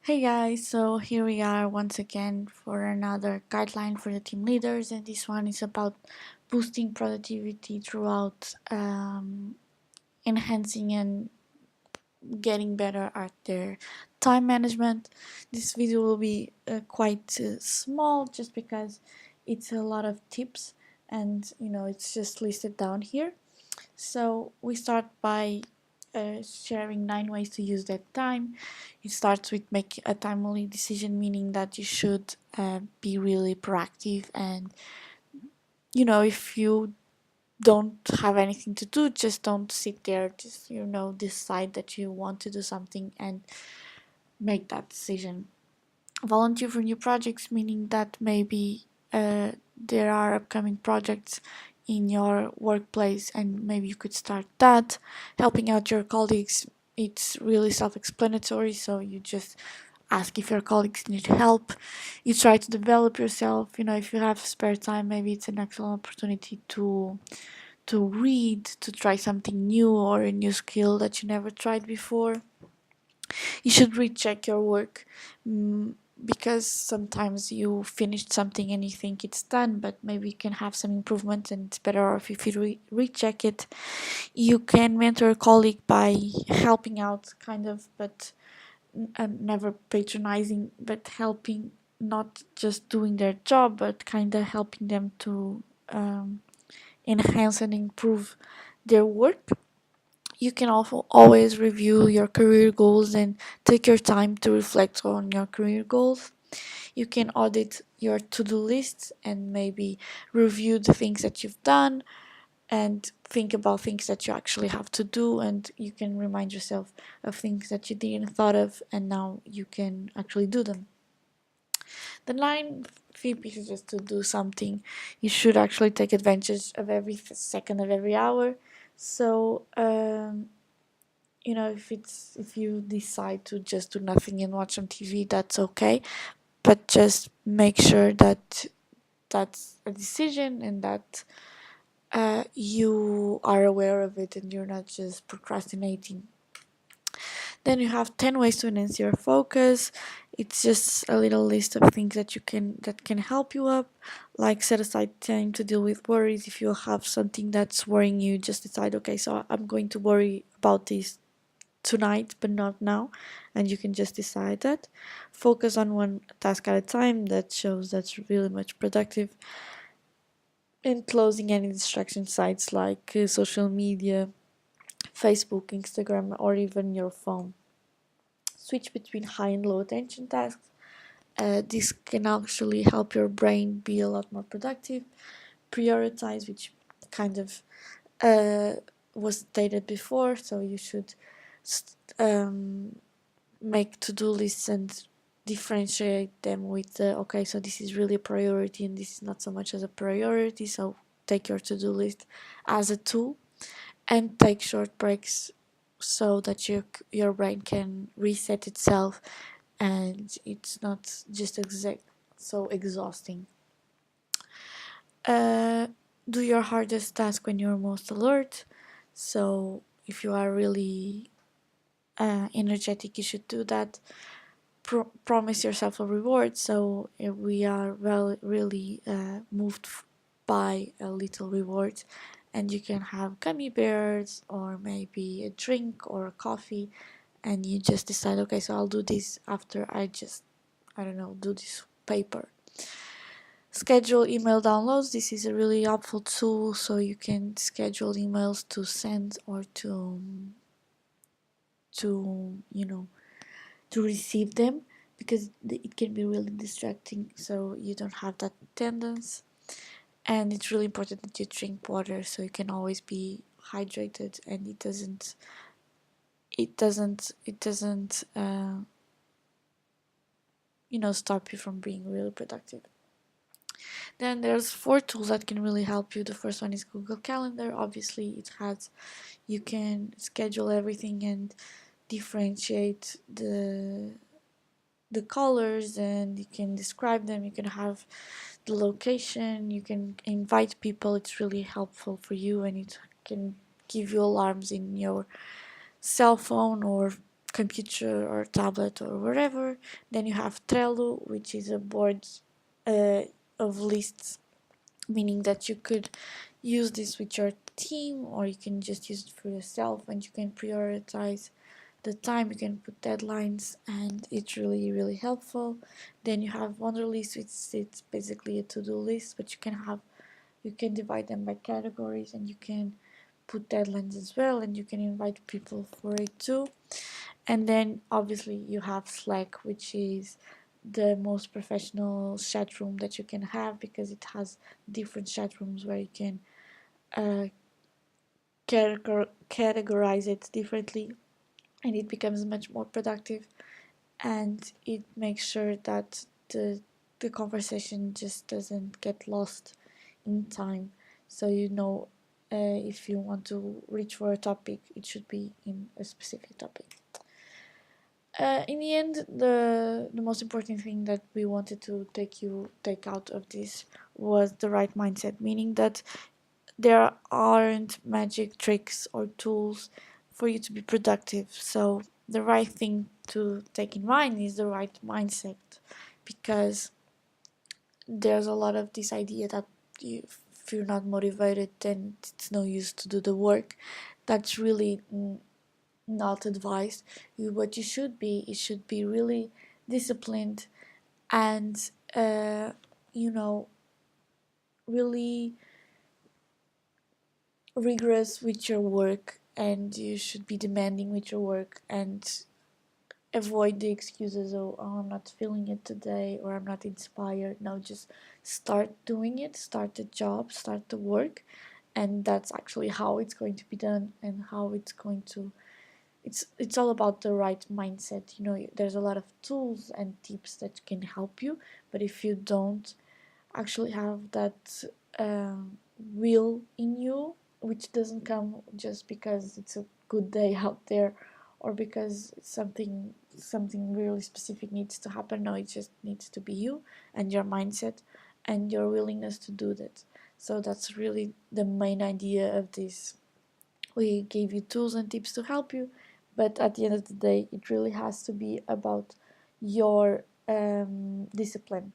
Hey guys, so here we are once again for another guideline for the team leaders, and this one is about boosting productivity throughout enhancing and getting better at their time management. This video will be quite small just because it's a lot of tips and it's just listed down here. So we start by sharing 9 ways to use that time. It starts with make a timely decision, meaning that you should be really proactive, and if you don't have anything to do, just don't sit there. Just decide that you want to do something and make that decision. Volunteer for new projects, meaning that maybe there are upcoming projects in your workplace and maybe you could start that. Helping out your colleagues, it's really self-explanatory, so you just ask if your colleagues need help. You try to develop yourself. If you have spare time, maybe it's an excellent opportunity to read, to try something new or a new skill that you never tried before. You should recheck your work, because sometimes you finished something and you think it's done, but maybe you can have some improvements and it's better off if you recheck it. You can mentor a colleague by helping out, kind of, but never patronizing, but helping, not just doing their job, but kind of helping them to enhance and improve their work. You can also always review your career goals and take your time to reflect on your career goals. You can audit your to-do list and maybe review the things that you've done and think about things that you actually have to do, and you can remind yourself of things that you didn't thought of and now you can actually do them. The nine tip is just to do something. You should actually take advantage of every second of every hour. So if you decide to just do nothing and watch some TV, that's okay, but just make sure that that's a decision and that you are aware of it and you're not just procrastinating. Then you have 10 ways to enhance your focus. It's just a little list of things that can help you up, like set aside time to deal with worries. If you have something that's worrying you, just decide, okay, so I'm going to worry about this tonight but not now, and you can just decide that. Focus on one task at a time. That shows that's really much productive. And closing any distraction sites like social media, Facebook, Instagram, or even your phone. Switch between high and low attention tasks. This can actually help your brain be a lot more productive. Prioritize, which kind of uh, was stated before, so you should make to-do lists and differentiate them with okay, so this is really a priority and this is not so much as a priority. So take your to-do list as a tool and take short breaks so that your brain can reset itself and it's not just so exhausting. uh, do your hardest task when you're most alert. So if you are really energetic, you should do that. Promise yourself a reward. So if we are really moved by a little reward, and you can have gummy bears or maybe a drink or a coffee, and you just decide, okay, so I'll do this after I don't know, do this paper. Schedule email downloads. This is a really helpful tool, so you can schedule emails to send or to receive them, because it can be really distracting, so you don't have that tendency. And it's really important that you drink water, so you can always be hydrated, and it doesn't stop you from being really productive. Then there's 4 tools that can really help you. The first one is Google Calendar. Obviously, you can schedule everything and differentiate the colors, and you can describe them. You can have the location, you can invite people. It's really helpful for you, and it can give you alarms in your cell phone or computer or tablet or wherever. Then you have Trello, which is a board uh, of lists, meaning that you could use this with your team or you can just use it for yourself, and you can prioritize the time, you can put deadlines, and it's really helpful. Then you have Wunderlist, which it's basically a to-do list, but you can divide them by categories, and you can put deadlines as well, and you can invite people for it too. And then obviously you have Slack, which is the most professional chat room that you can have, because it has different chat rooms where you can uh, categorize it differently, and it becomes much more productive, and it makes sure that the conversation just doesn't get lost in time. So if you want to reach for a topic, it should be in a specific topic. In the end, the most important thing that we wanted to take out of this was the right mindset, meaning that there aren't magic tricks or tools for you to be productive. So the right thing to take in mind is the right mindset, because there's a lot of this idea that if you're not motivated, then it's no use to do the work. That's really not advised. What you should be, it should be really disciplined and you know really rigorous with your work, and you should be demanding with your work and avoid the excuses of, oh, I'm not feeling it today, or I'm not inspired. No, just start doing it, start the job, start the work, and that's actually how it's going to be done, and how it's going to it's all about the right mindset. There's a lot of tools and tips that can help you, but if you don't actually have that will in you, which doesn't come just because it's a good day out there, or because something really specific needs to happen. No, it just needs to be you and your mindset and your willingness to do that. So that's really the main idea of this. We gave you tools and tips to help you, but at the end of the day, it really has to be about your discipline.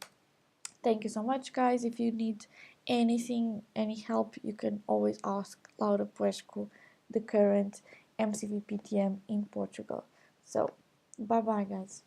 Thank you so much, guys. If you need anything, any help, you can always ask Laura Puesco, the current MCV PTM in Portugal. So, bye bye, guys.